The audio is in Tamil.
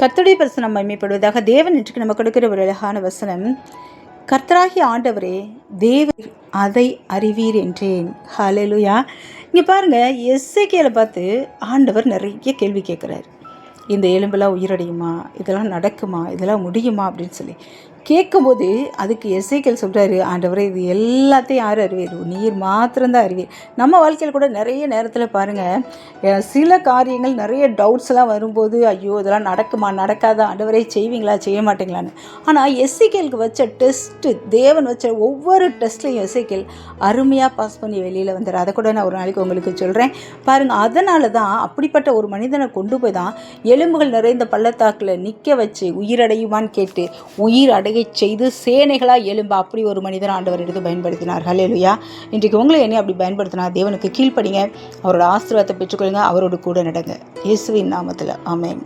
கர்த்தருடைய பரிசுத்தம் மகிமைப்படுவதாக. தேவன் இன்றைக்கு நம்ம கொடுக்கிற ஒரு அழகான வசனம், கர்த்தராகிய ஆண்டவரே தேவரீர் அதை அறிவீர் என்றேன். ஹல்லேலூயா. இங்கே பாருங்கள், எசேக்கியேலை பார்த்து ஆண்டவர் நிறைய கேள்வி கேட்குறாரு. இந்த எலும்பெல்லாம் உயிரடையுமா, இதெல்லாம் நடக்குமா, இதெல்லாம் முடியுமா அப்படின்னு சொல்லி கேட்கும்போது அதுக்கு எசேக்கியேல் சொல்கிறாரு, ஆண்டவரே இது எல்லாத்தையும் யார் அறிவீர், நீர் மாத்திரம்தான் அறிவீர். நம்ம வாழ்க்கையில் கூட நிறைய நேரத்தில் பாருங்கள், சில காரியங்கள் நிறைய டவுட்ஸ்லாம் வரும்போது, ஐயோ இதெல்லாம் நடக்குமா நடக்காதா, ஆண்டவரே செய்வீங்களா செய்ய மாட்டீங்களான்னு. ஆனால் எசேக்கியேலுக்கு வச்ச டெஸ்ட்டு, தேவன் வச்ச ஒவ்வொரு டெஸ்ட்லையும் எசேக்கியேல் அருமையாக பாஸ் பண்ணி வெளியில் வந்தார். அதை கூட நான் ஒரு நாளைக்கு உங்களுக்கு சொல்கிறேன் பாருங்கள். அதனால தான் அப்படிப்பட்ட ஒரு மனிதனை கொண்டு போய் தான் எலும்புகள் நிறைந்த பள்ளத்தாக்கில் நிற்க வச்சு உயிரடையுமான்னு கேட்டு உயிர் அடைய செய்து சேனைகளாக எலும்பு அப்படி ஒரு மனிதன் ஆண்டவர் எடுத்து பயன்படுத்தினார். ஹல்லேலூயா. இன்றைக்கு உங்களை என்ன அப்படி பயன்படுத்தினார்? தேவனுக்கு கீழ்ப்படிங்க, அவரோட ஆசீர்வாதத்தை பெற்றுக்கொள்ளுங்க, அவரோடு கூட நடங்க. இயேசுவின் நாமத்தில் ஆமென்.